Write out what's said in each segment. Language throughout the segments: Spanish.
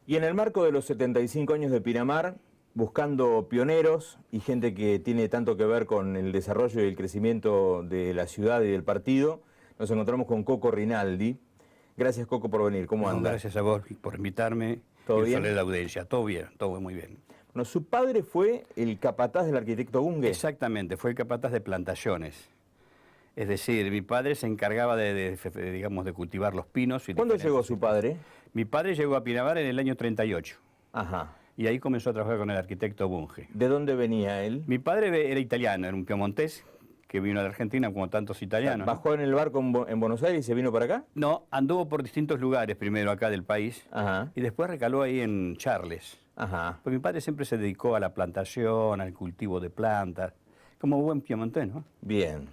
Y en el marco de los 75 años de Pinamar, buscando pioneros y gente que tiene tanto que ver con el desarrollo y el crecimiento de la ciudad y del partido, nos encontramos con Coco Rinaldi. Gracias, Coco, por venir. ¿Cómo anda? Gracias a vos por invitarme. ¿Todo y bien? la audiencia. Todo bien, todo muy bien. Bueno, su padre fue el capataz del arquitecto Bunge. Exactamente, fue el capataz de plantaciones. Es decir, mi padre se encargaba digamos, de cultivar los pinos. ¿Cuándo llegó su padre? Mi padre llegó a Pinamar en el año 38. Ajá. Y ahí comenzó a trabajar con el arquitecto Bunge. ¿De dónde venía él? Mi padre era italiano, era un piemontés que vino de Argentina como tantos italianos. ¿Bajó en el barco en Buenos Aires y se vino para acá? No, anduvo por distintos lugares primero acá del país. Ajá. Y después recaló ahí en Charles. Ajá. Porque mi padre siempre se dedicó a la plantación, al cultivo de plantas, como buen piemontés, ¿no? Bien.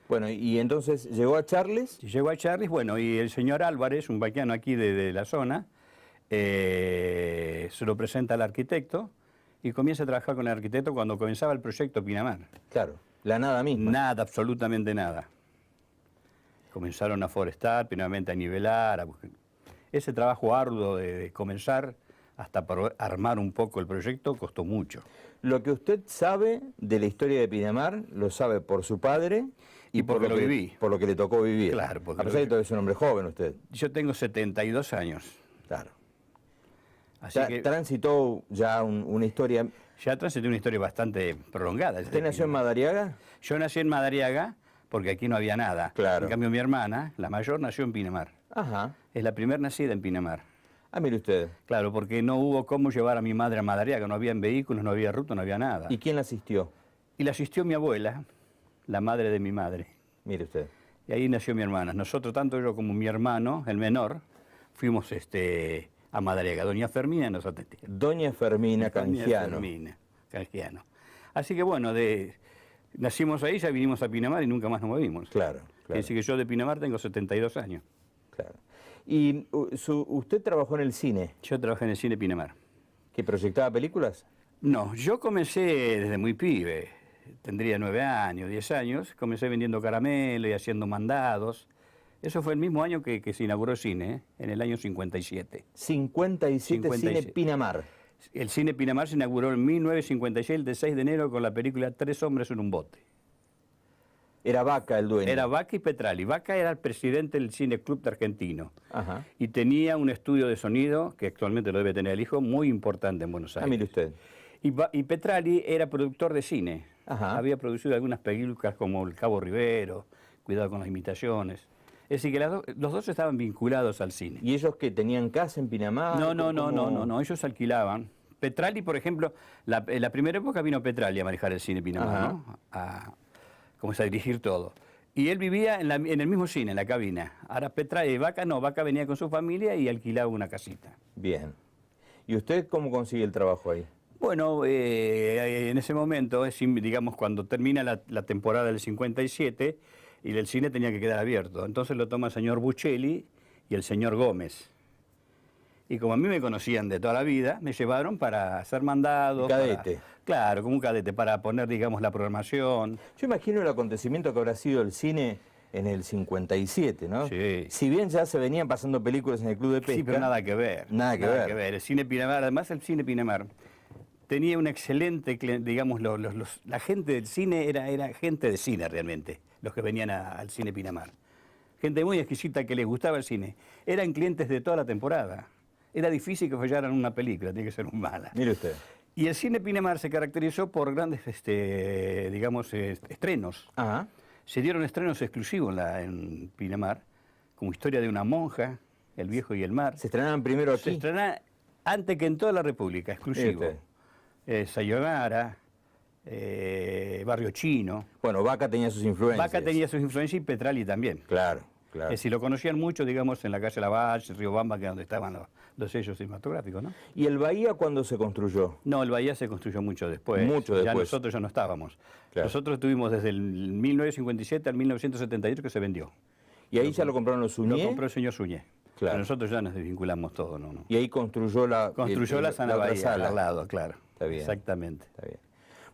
Bueno, y entonces llegó a Charles. Y llegó a Charles, bueno, y el señor Álvarez, un vaquiano aquí de la zona, se lo presenta al arquitecto y comienza a trabajar con el arquitecto cuando comenzaba el proyecto Pinamar. Claro, la nada misma. Nada, absolutamente nada. Comenzaron a forestar, finalmente a nivelar. Ese trabajo arduo de comenzar hasta para armar un poco el proyecto costó mucho. Lo que usted sabe de la historia de Pinamar lo sabe por su padre y porque lo viví. Por lo que le tocó vivir. Claro, porque a pesar de que todavía es un hombre joven usted. Yo tengo 72 años. Claro. Así que transitó ya una historia. Ya transité una historia bastante prolongada. ¿Usted nació en Madariaga? Yo nací en Madariaga porque aquí no había nada. Claro. En cambio mi hermana, la mayor, nació en Pinamar. Ajá. Es la primera nacida en Pinamar. Ah, mire usted. Claro, porque no hubo cómo llevar a mi madre a Madariaga, no había vehículos, no había ruta, no había nada. ¿Y quién la asistió? Y la asistió mi abuela, la madre de mi madre. Mire usted. Y ahí nació mi hermana. Nosotros, tanto yo como mi hermano, el menor, fuimos a Madariaga. Doña Fermina nos atendió. Doña Fermina Canjiano. Doña Fermina Canjiano. Así que bueno, nacimos ahí, ya vinimos a Pinamar y nunca más nos movimos. Claro, claro. Así que yo de Pinamar tengo 72 años. Claro. ¿Y usted trabajó en el cine? Yo trabajé en el cine Pinamar. ¿Que proyectaba películas? No, yo comencé desde muy pibe. Tendría 9 años, 10 años. Comencé vendiendo caramelo y haciendo mandados. Eso fue el mismo año que se inauguró el cine, en el año 57. 57, Cine Pinamar. El cine Pinamar se inauguró en 1956, el 6 de enero, con la película Tres hombres en un bote. Era Vaca el dueño. Era Vaca y Petrali. Vaca era el presidente del Cine Club de Argentino. Ajá. Y tenía un estudio de sonido, que actualmente lo debe tener el hijo, muy importante en Buenos Aires. Ah, mire usted. Y Petrali era productor de cine. Ajá. Había producido algunas películas como El Cabo Rivero, Cuidado con las imitaciones. Es decir, que los dos estaban vinculados al cine. ¿Y ellos que tenían casa en Pinamar? No, ellos alquilaban. Petrali, por ejemplo, en la primera época vino Petrali a manejar el cine Pinamar, ¿no? A dirigir todo. Y él vivía en el mismo cine, en la cabina. Ahora Petrali, Vaca venía con su familia y alquilaba una casita. Bien. ¿Y usted cómo consigue el trabajo ahí? Bueno, en ese momento, digamos, cuando termina la temporada del 57, y el cine tenía que quedar abierto. Entonces lo toma el señor Buccelli y el señor Gómez. Y como a mí me conocían de toda la vida, me llevaron para hacer mandados. Cadete. Claro, como un cadete, para poner, digamos, la programación. Yo imagino el acontecimiento que habrá sido el cine en el 57, ¿no? Sí. Si bien ya se venían pasando películas en el Club de Pesca. Sí, pero nada que ver. Nada que ver. El cine Pinamar, además el cine Pinamar, tenía un excelente, digamos, la gente del cine era gente de cine realmente, los que venían al cine Pinamar. Gente muy exquisita que les gustaba el cine. Eran clientes de toda la temporada. Era difícil que fallaran una película, tiene que ser muy mala. Mire usted. Y el cine Pinamar se caracterizó por grandes, digamos, estrenos. Ajá. Se dieron estrenos exclusivos en Pinamar, como Historia de una monja, El viejo y el mar. ¿Se estrenaban primero aquí? Se estrenaban antes que en toda la República, exclusivo. Sayonara, Barrio Chino. Bueno, Vaca tenía sus influencias. Vaca tenía sus influencias y Petrali también. Claro, claro. Si lo conocían mucho, digamos, en la calle Lavalle, Río Bamba, que es donde estaban los sellos cinematográficos, ¿no? ¿Y el Bahía cuándo se construyó? No, el Bahía se construyó mucho después. Mucho después. Ya nosotros ya no estábamos. Claro. Nosotros estuvimos desde el 1957 al 1978 que se vendió. ¿Y ahí ya lo compraron los Suñé? Lo compró el señor Suñé. Claro. Pero nosotros ya nos desvinculamos todo, ¿no? Y ahí construyó la Sana otra Bahía, sala. al lado, claro. Está bien. Exactamente. Está bien.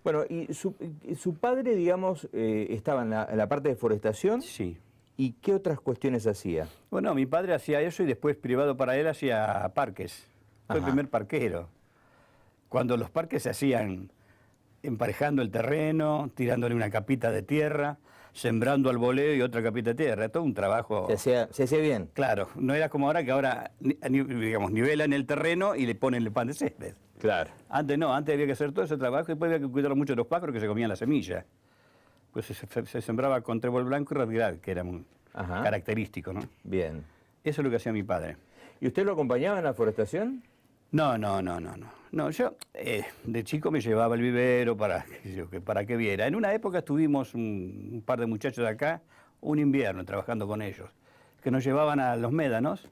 Bueno, y su padre, digamos, estaba en la parte de forestación. Sí. ¿Y qué otras cuestiones hacía? Bueno, mi padre hacía eso y después privado para él hacía parques. Fue el Ajá. primer parquero. Cuando los parques se hacían emparejando el terreno, tirándole una capita de tierra, sembrando al voleo y otra capita de tierra. Todo un trabajo. Se hacía bien. Claro, no era como ahora que ahora, digamos, nivelan el terreno y le ponen el pan de césped. Claro. Antes no, antes había que hacer todo ese trabajo y después había que cuidar mucho de los pájaros que se comían la semilla. Pues se sembraba con trébol blanco y radgral, que era muy Ajá. característico, ¿no? Bien. Eso es lo que hacía mi padre. ¿Y usted lo acompañaba en la forestación? No. No, yo de chico me llevaba al vivero para que viera. En una época estuvimos un par de muchachos de acá, un invierno, trabajando con ellos, que nos llevaban a los médanos,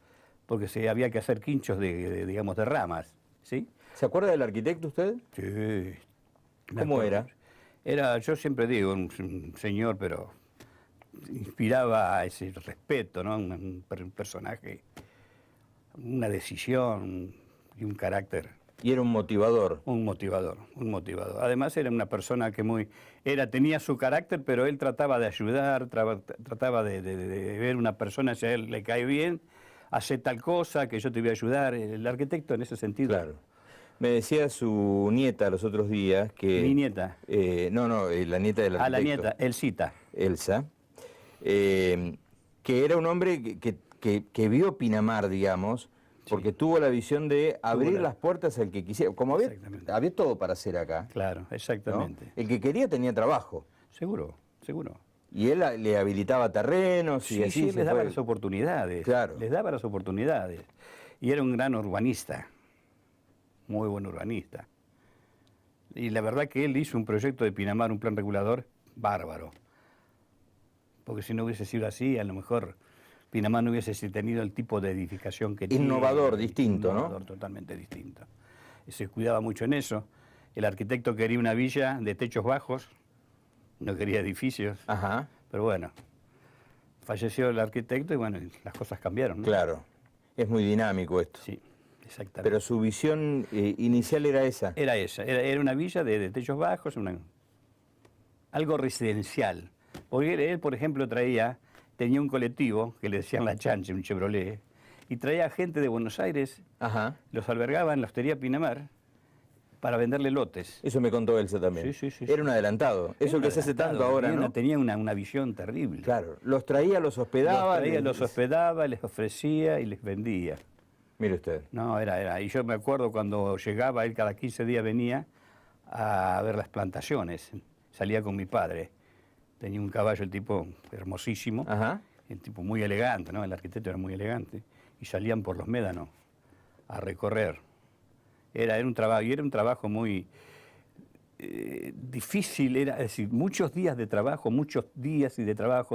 porque había que hacer quinchos digamos, de ramas, ¿sí? ¿Se acuerda del arquitecto usted? Sí. me ¿Cómo acuerdo. era? Yo siempre digo, un señor, pero inspiraba ese respeto, ¿no? Un personaje, una decisión y un carácter. Y era un motivador. Un motivador. Además era una persona que tenía su carácter, pero él trataba de ayudar, trataba de ver una persona, si a él le cae bien, hace tal cosa, que yo te voy a ayudar. El arquitecto en ese sentido. Claro. Me decía su nieta los otros días que... Mi nieta. La nieta del arquitecto. A la nieta, Elcita. Elsa. Que era un hombre que vio Pinamar, digamos, porque tuvo la visión de abrir las puertas al que quisiera. Como había todo para hacer acá. Claro, exactamente. ¿No? El que quería tenía trabajo. Seguro. Y él le habilitaba terrenos y así. Sí, les daba las oportunidades. Claro. Les daba las oportunidades. Y era un gran urbanista. Muy buen urbanista. Y la verdad que él hizo un proyecto de Pinamar, un plan regulador bárbaro. Porque si no hubiese sido así, a lo mejor Pinamar no hubiese tenido el tipo de edificación que tiene. Innovador, distinto, ¿no? Innovador, totalmente distinto. Y se cuidaba mucho en eso. El arquitecto quería una villa de techos bajos, no quería edificios. Ajá. Pero bueno, falleció el arquitecto y bueno, las cosas cambiaron, ¿no? Claro. Es muy dinámico esto. Sí, exactamente. Pero su visión inicial era esa. Era esa, era una villa de techos bajos, algo residencial. Porque él, por ejemplo, tenía un colectivo que le decían La Chanche, un Chevrolet, y traía gente de Buenos Aires, Ajá. los albergaba en la Hostería Pinamar para venderle lotes. Eso me contó Elsa también. Sí. Era un adelantado. Eso que se hace tanto ahora, ¿no? Tenía una visión terrible. Claro. Los traía, los hospedaba. Los hospedaba, les ofrecía y les vendía. Mire usted. No, era. Y yo me acuerdo cuando llegaba, él cada 15 días venía a ver las plantaciones. Salía con mi padre. Tenía un caballo, el tipo hermosísimo. Ajá. El tipo muy elegante, ¿no? El arquitecto era muy elegante. Y salían por los médanos a recorrer. Era un trabajo muy difícil, es decir, muchos días de trabajo,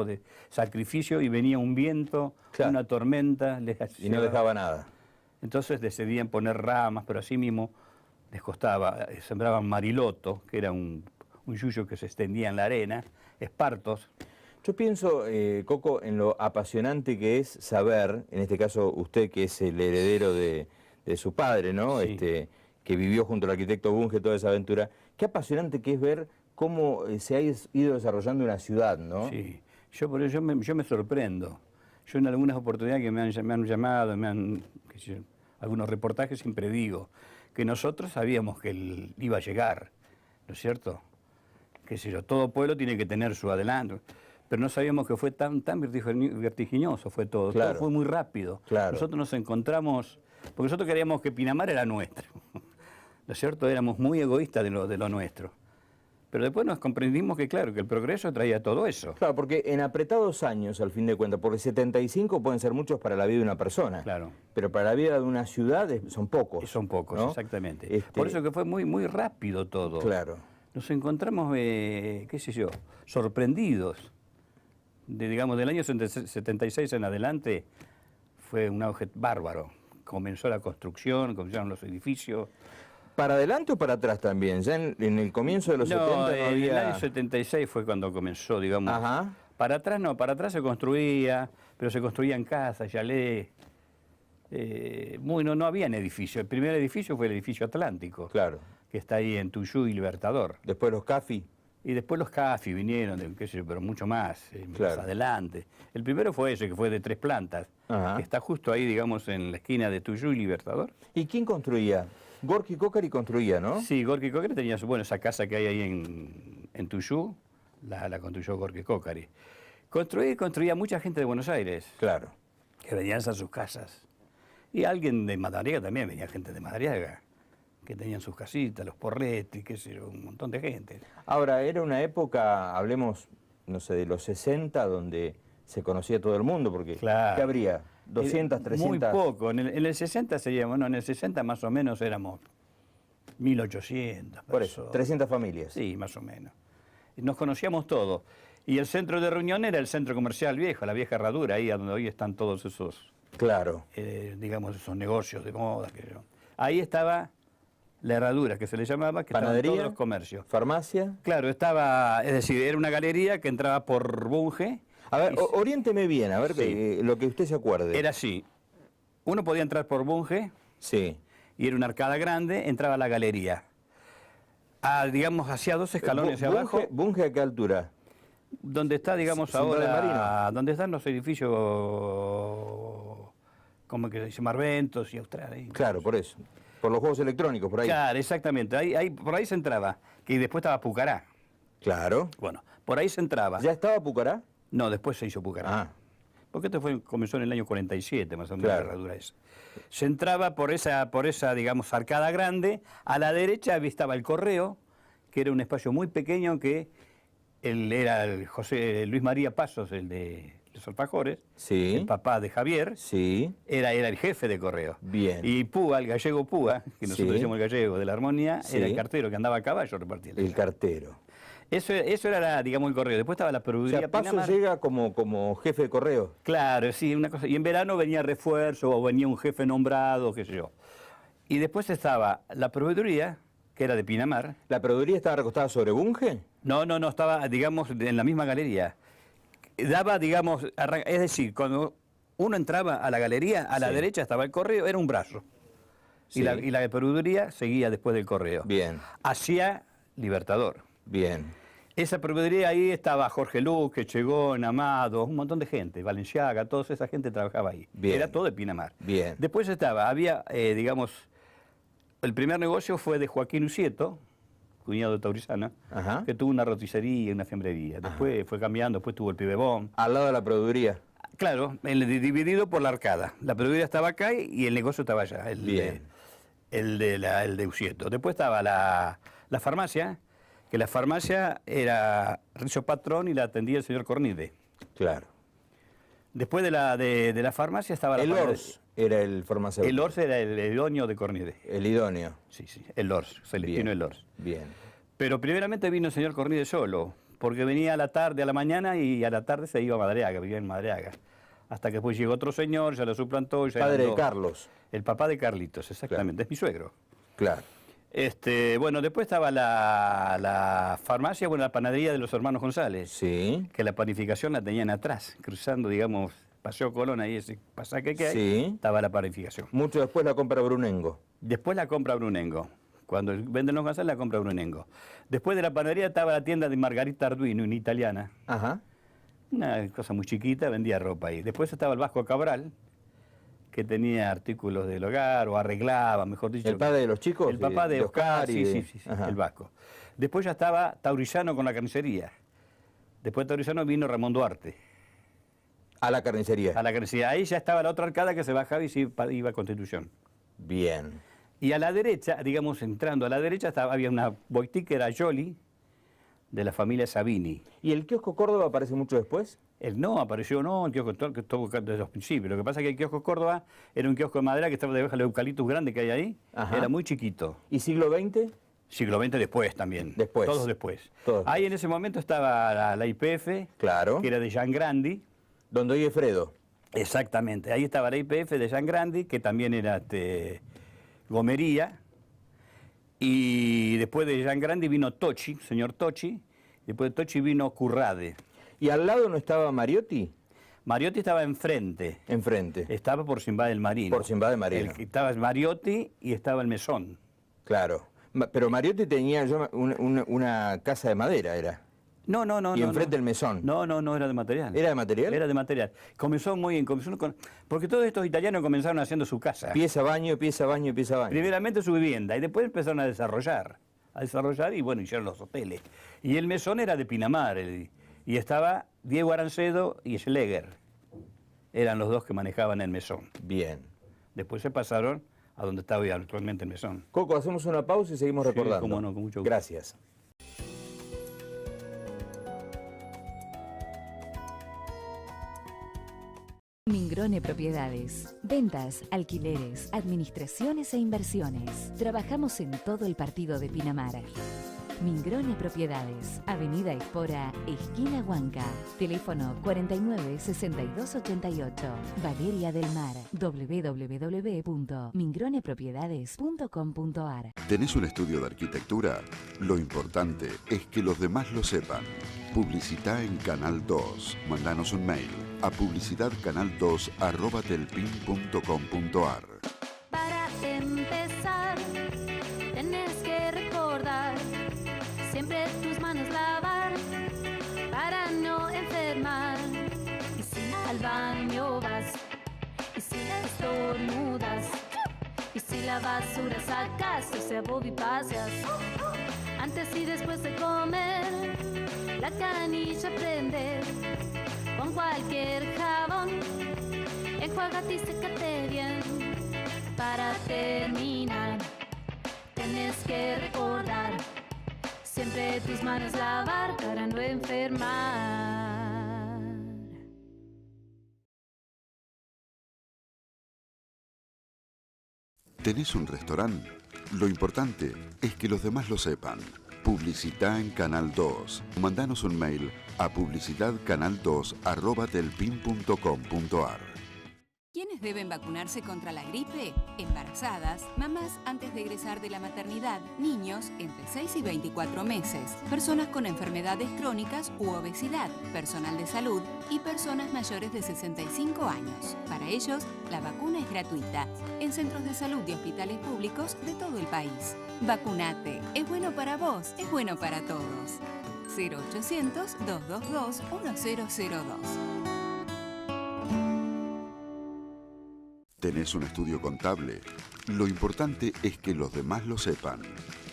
de sacrificio, y venía un viento, claro, una tormenta. Y no dejaba nada. Entonces decidían poner ramas, pero así mismo les costaba. Sembraban mariloto, que era un yuyo que se extendía en la arena, espartos. Yo pienso, Coco, en lo apasionante que es saber, en este caso usted que es el heredero de su padre, ¿no? Sí. Que vivió junto al arquitecto Bunge toda esa aventura. Qué apasionante que es ver cómo se ha ido desarrollando una ciudad, ¿no? Sí, yo por eso yo me sorprendo. Yo en algunas oportunidades que me han llamado, algunos reportajes, siempre digo que nosotros sabíamos que él iba a llegar, ¿no es cierto? Que todo pueblo tiene que tener su adelanto. Pero no sabíamos que fue tan vertiginoso fue todo. Claro. Todo fue muy rápido. Claro. Nosotros nos encontramos, porque nosotros queríamos que Pinamar era nuestro, ¿no es cierto? Éramos muy egoístas de lo nuestro. Pero después nos comprendimos que, claro, que el progreso traía todo eso. Claro, porque en apretados años, al fin de cuentas, porque 75 pueden ser muchos para la vida de una persona. Claro. Pero para la vida de una ciudad son pocos. Son pocos, ¿no? Exactamente. Por eso que fue muy, muy rápido todo. Claro. Nos encontramos, qué sé yo, sorprendidos. Digamos, del año 76 en adelante fue un auge bárbaro. Comenzó la construcción, comenzaron los edificios. ¿Para adelante o para atrás también? Ya en el comienzo de los 70 no había... en el año 76 fue cuando comenzó, digamos. Ajá. Para atrás no, para atrás se construía, pero se construían casas, chalés. No habían edificios. El primer edificio fue el edificio Atlántico. Claro. Que está ahí en Tuyú y Libertador. Después los CAFI. Y después los Caffi vinieron, qué sé yo, pero mucho más, más adelante. El primero fue ese, que fue de 3 plantas, que está justo ahí, digamos, en la esquina de Tuyú y Libertador. ¿Y quién construía? Gorki Kokari construía, ¿no? Sí, Gorki Kokari tenía bueno, esa casa que hay ahí en Tuyú, la construyó Gorki Kokari. Construía mucha gente de Buenos Aires. Claro. Que venían a sus casas. Y alguien de Madariaga también, venía gente de Madariaga, que tenían sus casitas, los Porretti, qué sé yo, un montón de gente. Ahora, era una época, hablemos, no sé, de los 60, donde se conocía todo el mundo, porque claro. ¿qué habría? ¿200, 300? Muy poco, en el 60 sería, bueno, en el 60 más o menos éramos 1800 personas. Por eso, 300 familias. Sí, más o menos. Nos conocíamos todos. Y el centro de reunión era el centro comercial viejo, la vieja herradura, ahí donde hoy están todos esos, claro, digamos, esos negocios de moda. Ahí estaba la herradura, que se le llamaba, que estaban todos los comercios. Farmacia. Claro, estaba, es decir, era una galería que entraba por Bunge. A ver, oriénteme bien, a ver sí. Lo que usted se acuerde. Era así, uno podía entrar por Bunge, sí, y era una arcada grande, entraba a la galería. Digamos, hacia 2 escalones hacia abajo. ¿Bunge a qué altura? Donde está, digamos, ahora, donde están los edificios, como que se dice, Marventos y Austral. Claro, por eso. Por los juegos electrónicos, por ahí. Claro, exactamente. Por ahí se entraba. Que después estaba Pucará. Claro. Bueno, por ahí se entraba. ¿Ya estaba Pucará? No, después se hizo Pucará. Porque esto comenzó en el año 47, más o menos, claro. La herradura esa. Se entraba por esa, digamos, arcada grande. A la derecha estaba el correo, que era un espacio muy pequeño que era el José Luis María Pasos, el de los alfajores, sí. El papá de Javier, sí. era el jefe de correo. Bien. Y Púa, el gallego Púa, que nosotros sí. decíamos el gallego de la armonía, sí. era el cartero que andaba a caballo repartiendo. El cartero. Eso era, digamos, el correo. Después estaba la proveeduría. O sea, Pasos llega como jefe de correo. Claro, sí, una cosa. Y en verano venía refuerzo o venía un jefe nombrado, qué sé yo. Y después estaba la proveeduría, que era de Pinamar. ¿La proveeduría estaba recostada sobre Bunge? No, estaba, digamos, en la misma galería. Daba, digamos, es decir, cuando uno entraba a la galería, a la sí. derecha estaba el correo, era un brazo. Sí. Y la proveeduría seguía después del correo. Bien. Hacia Libertador. Bien. Esa proveeduría ahí estaba Jorge Luque, Chegón, Amado, un montón de gente, Valenciaga, toda esa gente trabajaba ahí. Bien. Era todo de Pinamar. Bien. Después había, digamos, el primer negocio fue de Joaquín Ucieto, cuñado de Taurizana, ajá. que tuvo una roticería y una fiambrería. Después ajá. Fue cambiando, después tuvo el Pibebón. Al lado de la proveeduría. Claro, dividido por la arcada. La proveeduría estaba acá y el negocio estaba allá, Bien. El de Ucieto. Después estaba la farmacia, que la farmacia era Rizo Patrón y la atendía el señor Cornide. Claro. Después de la farmacia estaba la... El Ors era el farmacéutico. El Ors era el idóneo de Cornide. El idóneo. Sí, el Ors, Celestino el Ors. Bien. Pero primeramente vino el señor Cornide solo, porque venía a la tarde, a la mañana, y a la tarde se iba a Madariaga, vivía en Madariaga. Hasta que después llegó otro señor, ya lo suplantó. Ya padre de Carlos. El papá de Carlitos, exactamente, claro. Es mi suegro. Claro. Bueno, después estaba la farmacia, bueno, la panadería de los hermanos González. Sí. Que la panificación la tenían atrás, cruzando, digamos, Paseo Colón, ahí ese pasaje que hay, sí. Estaba la panificación. Mucho después la compra Brunengo. Después la compra Brunengo. Cuando venden los González, la compra Brunengo. Después de la panadería estaba la tienda de Margarita Arduino, una italiana. Ajá. Una cosa muy chiquita, vendía ropa ahí. Después estaba el Vasco Cabral, que tenía artículos del hogar, o arreglaba, mejor dicho. ¿El padre de los chicos? El papá de Oscar, sí, Ajá. El Vasco. Después ya estaba Taurizano con la carnicería. Después de Taurizano vino Ramón Duarte. A la carnicería. A la carnicería. Ahí ya estaba la otra arcada que se bajaba y se iba a Constitución. Bien. Y a la derecha, digamos, entrando a la derecha, había una boitique que era Yoli, de la familia Sabini. ¿Y el kiosco Córdoba aparece mucho después? El kiosco todo desde los principios. Lo que pasa es que el kiosco Córdoba era un kiosco de madera que estaba debajo del eucaliptus grande que hay ahí. Ajá. Era muy chiquito. ¿Y siglo XX? Siglo XX después también. Después. Todos después. Todos ahí después. En ese momento estaba la IPF, claro. Que era de Jean Grandi. Donde hoy es Fredo. Exactamente. Ahí estaba la IPF de Jean Grandi, que también era gomería. Y después de Jean Grandi vino Tochi, señor Tochi. Después de Tochi vino Currade. ¿Y al lado no estaba Mariotti? Mariotti estaba enfrente. Enfrente. Estaba por Simbá del Marino. Por Simbá del Marino. Estaba Mariotti y estaba el Mesón. Claro. Pero Mariotti tenía una casa de madera, era. No, no, no. Y no, enfrente no. el mesón. No, era de material. ¿Era de material? Era de material. Porque todos estos italianos comenzaron haciendo su casa. Pieza, baño, pieza, baño, pieza, baño. Primeramente su vivienda, y después empezaron a desarrollar y bueno, hicieron los hoteles. Y el mesón era de Pinamar, y estaba Diego Arancedo y Schleger. Eran los dos que manejaban el mesón. Bien. Después se pasaron a donde está hoy actualmente el mesón. Coco, hacemos una pausa y seguimos Sí, recordando. cómo no, con mucho gusto. Gracias. Mingrone Propiedades. Ventas, alquileres, administraciones e inversiones. Trabajamos en todo el partido de Pinamar. Mingrone Propiedades. Avenida Espora, esquina Huanca. Teléfono 49 62 88. Valeria del Mar. www.mingronepropiedades.com.ar. ¿Tenés un estudio de arquitectura? Lo importante es que los demás lo sepan. Publicitá en Canal 2. Mandanos un mail a publicidadcanal2@telpin.com.ar. Para empezar, tenés que recordar siempre tus manos lavar para no enfermar. Y si al baño vas, y si estornudas, y si la basura sacas, o sea, vos y paseas. Antes y después de comer, la canilla prende. Con cualquier jabón, enjuágate y sécate bien. Para terminar, tenés que recordar siempre tus manos lavar para no enfermar. ¿Tenés un restaurante? Lo importante es que los demás lo sepan. Publicitá en Canal 2. Mandanos un mail a publicidadcanal2@telpin.com.ar. ¿Quiénes deben vacunarse contra la gripe? Embarazadas, mamás antes de egresar de la maternidad, niños entre 6 y 24 meses, personas con enfermedades crónicas u obesidad, personal de salud y personas mayores de 65 años. Para ellos, la vacuna es gratuita en centros de salud y hospitales públicos de todo el país. Vacunate. Es bueno para vos, es bueno para todos. 0800-222-1002. ¿Tenés un estudio contable? Lo importante es que los demás lo sepan.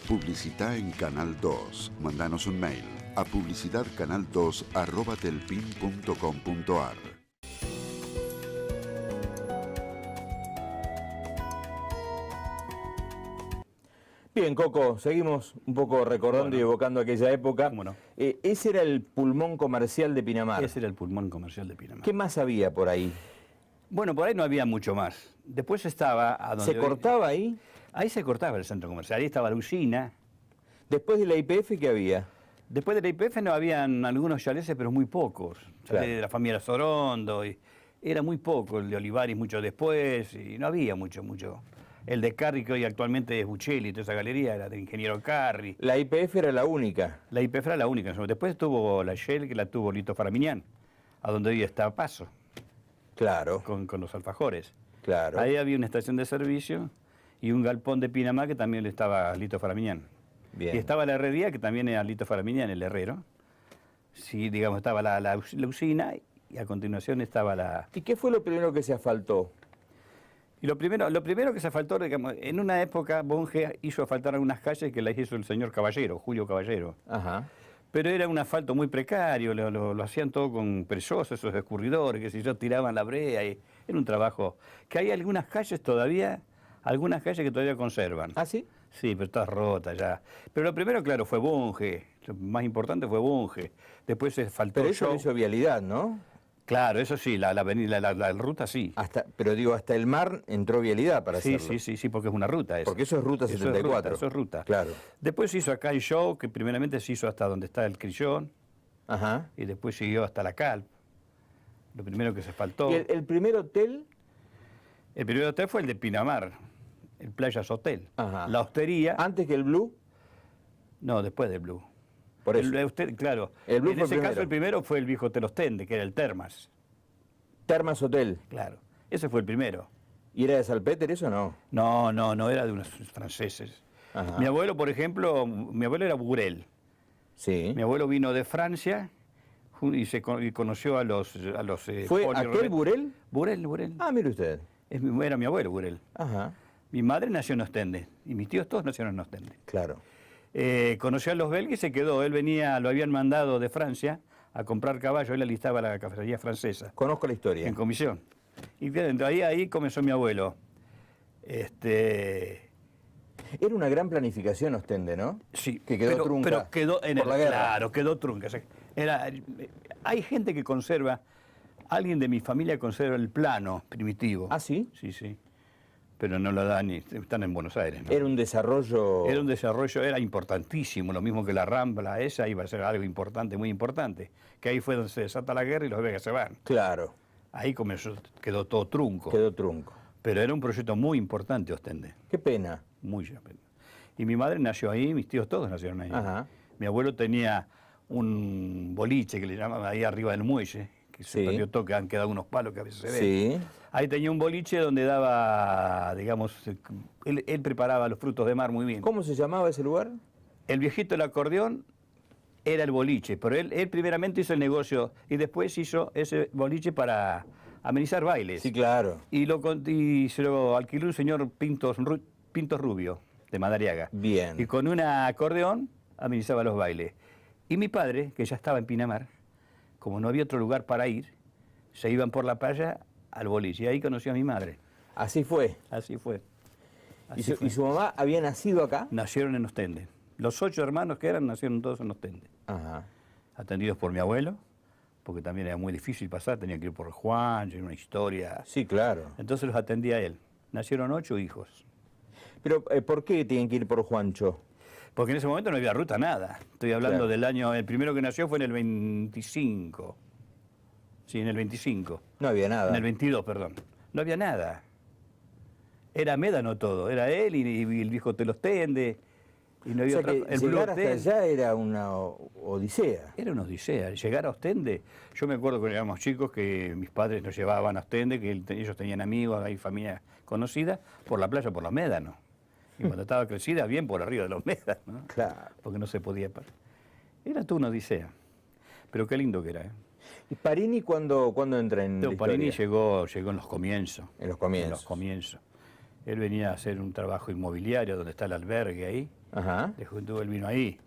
Publicitá en Canal 2. Mandanos un mail a publicidadcanal2@telpin.com.ar. Bien, Coco, seguimos un poco recordando y evocando aquella época. ¿Cómo no? Ese era el pulmón comercial de Pinamar. Ese era el pulmón comercial de Pinamar. ¿Qué más había por ahí? Bueno, por ahí no había mucho más. Después estaba a donde ¿Se cortaba ahí? Ahí se cortaba el centro comercial, ahí estaba la usina. Después de la IPF, ¿qué había? Después de la IPF no habían algunos chaleces, pero muy pocos. Claro. De la familia Sorondo, y era muy poco. El de Olivares mucho después, y no había mucho. El de Carri, que hoy actualmente es Buccelli, toda esa galería, era del ingeniero Carri. La IPF era la única. La IPF era la única. Después tuvo la Shell, que la tuvo Lito Faramiñán, a donde hoy está Paso, Claro, con los alfajores. claro. Ahí había una estación de servicio y un galpón de Pinamar que también le estaba a Lito Faramiñán. Bien. Y estaba la herrería, que también era Lito Faramiñán, el herrero. Sí, digamos, estaba la usina y a continuación estaba la... ¿Y qué fue lo primero que se asfaltó? Y lo primero que se asfaltó, digamos, en una época Bunge hizo asfaltar algunas calles que las hizo el señor Caballero, Julio Caballero. Ajá. Pero era un asfalto muy precario, lo hacían todo con perezosos, esos escurridores, que si yo tiraban la brea, y era un trabajo. Que hay algunas calles que todavía conservan. ¿Ah, sí? Sí, pero está rota ya. Pero lo primero, claro, fue Bunge. Lo más importante fue Bunge. Después se faltó Pero eso Show. lo hizo vialidad, ¿no? Claro, eso sí, la ruta sí. Pero digo, hasta el mar entró vialidad para Sí, hacerlo. sí, porque es una ruta esa. Porque eso es ruta Eso es 74. Eso es ruta. Claro. Después se hizo acá el Show, que primeramente se hizo hasta donde está el Crillón, Ajá. y después siguió hasta la Calp. Lo primero que se faltó. ¿Y el primer hotel? El primer hotel fue el de Pinamar, el Playas Hotel. Ajá. La hostería, ¿Antes que el Blue? no, después del Blue. Por eso. Claro. El Blue en fue ese primero. caso el primero fue el viejo Hotel Ostende, que era el Termas. Termas Hotel. Claro. Ese fue el primero. ¿Y era de Salpeter eso o no? No, era de unos franceses. Ajá. Mi abuelo, por ejemplo, mi abuelo era Burel. Sí. Mi abuelo vino de Francia y conoció a los ¿Fue Poli aquel Robert. Burel? Burel. Ah, mire usted. Era mi abuelo Burel. Ajá, Mi madre nació en Ostende y mis tíos todos nacieron en Ostende. claro. Conoció a los belgas y se quedó. Él venía, lo habían mandado de Francia a comprar caballo. Él alistaba la cafetería francesa Conozco la historia. en comisión. Y ahí comenzó mi abuelo. Era una gran planificación Ostende, ¿no? Sí, Que quedó trunca pero quedó en por la guerra. Claro, quedó trunca. O sea, hay gente que conserva, alguien de mi familia conserva el plano primitivo. ¿Ah, sí? Sí. Pero no lo dan, están en Buenos Aires, ¿no? Era un desarrollo... Era un desarrollo, era importantísimo, lo mismo que la Rambla, esa iba a ser algo importante, muy importante. Que ahí fue donde se desata la guerra y los belgas se van. Claro, Ahí comenzó, quedó todo trunco. quedó trunco. Pero era un proyecto muy importante, Ostende. Qué pena. Muy pena. Y mi madre nació ahí, mis tíos todos nacieron ahí. Ajá. Mi abuelo tenía un boliche que le llamaban ahí arriba del muelle, que se Sí. perdió todo, que han quedado unos palos que a veces se ven. Sí. Ahí tenía un boliche donde daba, digamos, él preparaba los frutos de mar muy bien. ¿Cómo se llamaba ese lugar? El viejito del acordeón era el boliche, pero él primeramente hizo el negocio y después hizo ese boliche para amenizar bailes. Sí, claro. Y se lo alquiló un señor Pintos Rubio, de Madariaga. Bien. Y con un acordeón amenizaba los bailes. Y mi padre, que ya estaba en Pinamar, como no había otro lugar para ir, se iban por la playa al boliche. Y ahí conoció a mi madre. Así fue. Así fue. ¿Y Así fue. su mamá había nacido acá? Nacieron en Ostende. Los 8 hermanos que eran nacieron todos en Ostende. Ajá. Atendidos por mi abuelo, porque también era muy difícil pasar, tenía que ir por Juan, era una historia. Sí, claro. Entonces los atendía él. Nacieron 8 hijos. Pero, ¿por qué tienen que ir por Juancho? Porque en ese momento no había ruta, nada. Estoy hablando Claro. del año, el primero que nació fue en el 25. Sí, en el 25. No había nada. En el 22, perdón. No había nada. Era médano todo. Era él y el viejo Telostende. Y no O había sea otra. que El Blue llegar hasta Hotel. allá era una odisea. Era una odisea. Llegar a Ostende. Yo me acuerdo cuando éramos chicos que mis padres nos llevaban a Ostende, que ellos tenían amigos, hay familia conocida, por la playa, por los médanos. Y cuando estaba crecida, bien por arriba de los médanos, ¿no? Claro. Porque no se podía parar. Era toda una odisea. Pero qué lindo que era, ¿eh? ¿Y Parini cuándo entra en la Parini historia? llegó en los comienzos. En los comienzos. En los comienzos. Él venía a hacer un trabajo inmobiliario donde está el albergue ahí. Ajá. De juventud él vino ahí.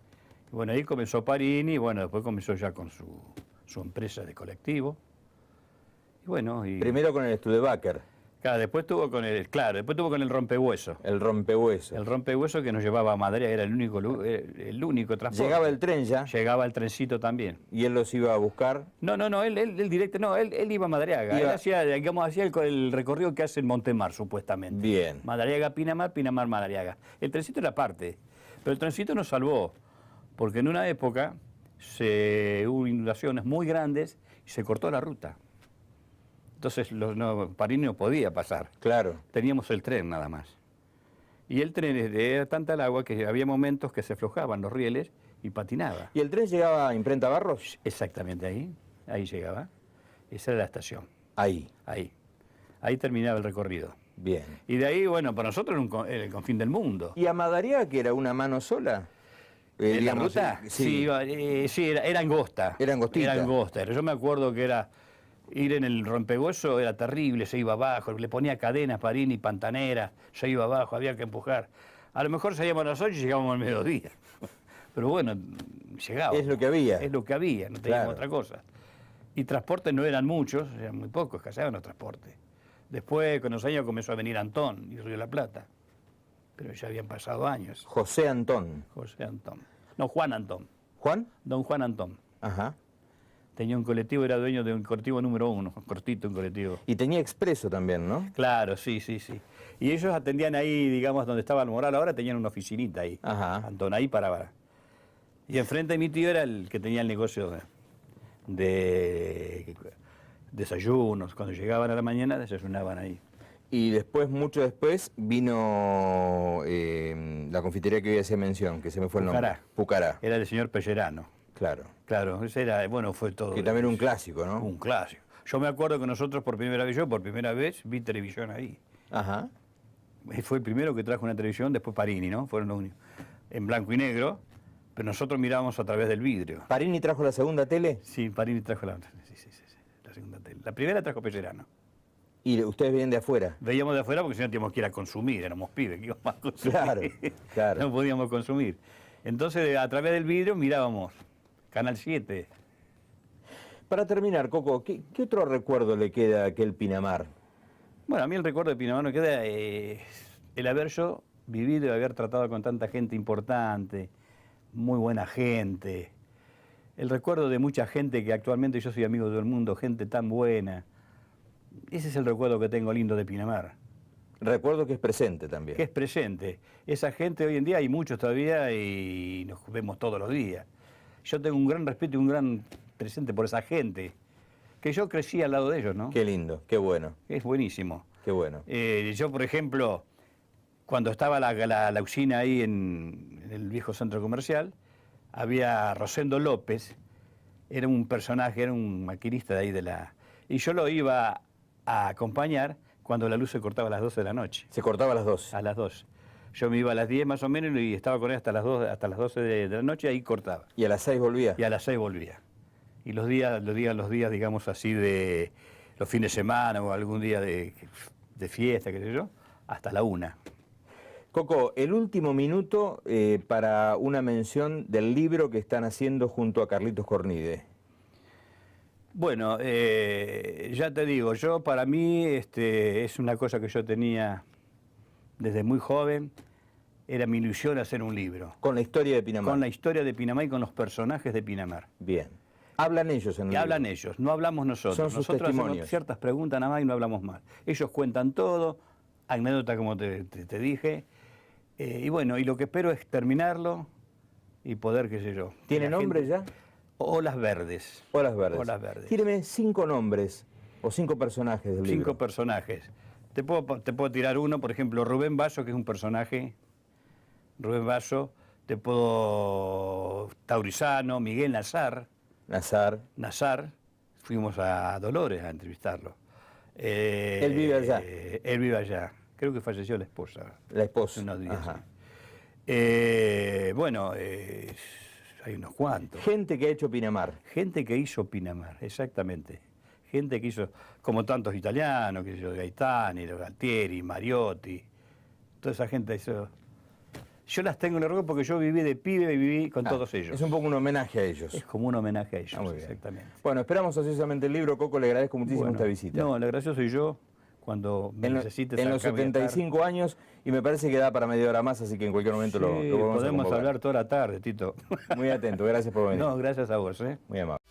Y bueno, ahí comenzó Parini, y bueno, después comenzó ya con su empresa de colectivo. Y bueno, y Primero con el Studebaker, claro, después tuvo con el rompehueso. el rompehueso. El rompehueso que nos llevaba a Madrid, era el único transporte. Llegaba el tren ya Llegaba el trencito también. y él los iba a buscar. No, él directo, no, él iba a Madariaga. Iba- Él hacía, digamos, el recorrido que hace en Montemar, supuestamente. Bien. Madariaga, Pinamar, Pinamar, Madariaga. El trencito era parte, pero el trencito nos salvó, porque en una época hubo inundaciones muy grandes y se cortó la ruta. Entonces Parini no podía pasar. Claro. Teníamos el tren nada más. Y el tren era tanta el agua que había momentos que se aflojaban los rieles y patinaba. ¿Y el tren llegaba a Imprenta Barros? Exactamente ahí llegaba. Esa era la estación, Ahí. ahí terminaba el recorrido. Bien. Y de ahí, bueno, para nosotros era el confín del mundo. ¿Y a Madariaga, que era una mano sola? ¿En la Digamos, ruta? Sí. Sí, era angosta. Era angostita. Era angosta. Yo me acuerdo que era ir en el rompehueso, era terrible, se iba abajo, le ponía cadenas, Parini, pantanera, se iba abajo, había que empujar. A lo mejor salíamos a las 8 y llegábamos al mediodía. Pero bueno, llegábamos. Es lo que había. Es lo que había, no teníamos Claro. otra cosa. Y transportes no eran muchos, eran muy pocos, escaseaban los transportes. Después, con los años, comenzó a venir Antón y Río de la Plata. Pero ya habían pasado años. José Antón. José Antón. No, Juan Antón. ¿Juan? Don Juan Antón. Ajá. Tenía un colectivo, era dueño de un colectivo número 1, cortito un colectivo. Y tenía expreso también, ¿no? Claro, sí. Y ellos atendían ahí, digamos, donde estaba el Moral ahora, tenían una oficinita ahí. Ajá. Antón, ahí paraba. Y enfrente de mi tío era el que tenía el negocio de desayunos. Cuando llegaban a la mañana, desayunaban ahí. Y después, mucho después, vino la confitería que hoy hacía mención, que se me fue el nombre. Pucará. Pucará. Era del señor Pellerano. Claro. Claro, ese era, bueno, fue todo. Que también un clásico, ¿no? Un clásico. Yo me acuerdo que nosotros por primera vez vi televisión ahí. Ajá. Fue el primero que trajo una televisión, después Parini, ¿no? Fueron los únicos. En blanco y negro, pero nosotros mirábamos a través del vidrio. ¿Parini trajo la segunda tele? Sí, Parini trajo la segunda tele. La primera trajo Pellerano. Y ustedes vienen de afuera. Veíamos de afuera porque si no teníamos que ir a consumir, éramos pibes, que íbamos a consumir. Claro, claro. No podíamos consumir. Entonces, a través del vidrio mirábamos Canal 7. Para terminar, Coco, ¿qué otro recuerdo le queda a aquel Pinamar? Bueno, a mí el recuerdo de Pinamar me queda el haber yo vivido y haber tratado con tanta gente importante, muy buena gente. El recuerdo de mucha gente que actualmente yo soy amigo de todo el mundo, gente tan buena. Ese es el recuerdo que tengo lindo de Pinamar. Recuerdo que es presente también. Que es presente. Esa gente hoy en día hay muchos todavía y nos vemos todos los días. Yo tengo un gran respeto y un gran presente por esa gente, que yo crecí al lado de ellos, ¿no? Qué lindo, qué bueno, Es buenísimo. qué bueno. Yo, por ejemplo, cuando estaba la usina ahí en el viejo centro comercial, había Rosendo López, era un personaje, era un maquinista de ahí de la... Y yo lo iba a acompañar cuando la luz se cortaba a las 12 de la noche. Se cortaba a las 2. A las 2. Yo me iba a las 10 más o menos y estaba con él hasta las 12 de la noche, ahí cortaba. ¿Y a las 6 volvía? Y a las 6 volvía. Y los días, digamos así, de los fines de semana o algún día de fiesta, qué sé yo, hasta la 1. Coco, el último minuto para una mención del libro que están haciendo junto a Carlitos Cornide. Bueno, ya te digo, para mí es una cosa que yo tenía desde muy joven, era mi ilusión hacer un libro. Con la historia de Pinamar. Con la historia de Pinamar y con los personajes de Pinamar. Bien. Hablan ellos en el Y libro. hablan ellos, no hablamos nosotros. Son sus Nosotros testimonios. hacemos ciertas preguntas nada más y no hablamos más. Ellos cuentan todo, anécdota como te dije. Y bueno, y lo que espero es terminarlo y poder, qué sé yo. ¿Tiene la nombre gente- ya? Olas Verdes. Olas Verdes. Olas Verdes. Tíreme 5 nombres o 5 personajes del 5 libro. personajes. Te puedo tirar uno, por ejemplo, Rubén Basso, que es un personaje. Rubén Basso. Te puedo... Taurizano, Miguel Nazar. Nazar. Fuimos a Dolores a entrevistarlo. Él vive allá. Él vive allá. Creo que falleció la esposa. La esposa. Unos días. Ajá. Bueno, hay unos cuantos. Gente que ha hecho Pinamar. Gente que hizo Pinamar, exactamente. Gente que hizo, como tantos italianos, que yo, Gaetani, Galtieri, Mariotti, toda esa gente hizo. Yo las tengo en el recuerdo porque yo viví de pibe y viví con todos ellos. Es un poco un homenaje a ellos. Es como un homenaje a ellos, Muy bien. exactamente. Bueno, esperamos ansiosamente el libro. Coco, le agradezco muchísimo Bueno, esta visita. No, el gracioso soy yo. Cuando me en necesites en los acá voy a estar. 75 años, y me parece que da para media hora más, así que en cualquier momento lo Sí, volvemos a podemos convocar. hablar toda la tarde, Tito. Muy atento, gracias por venir. No, gracias a vos, Muy amable.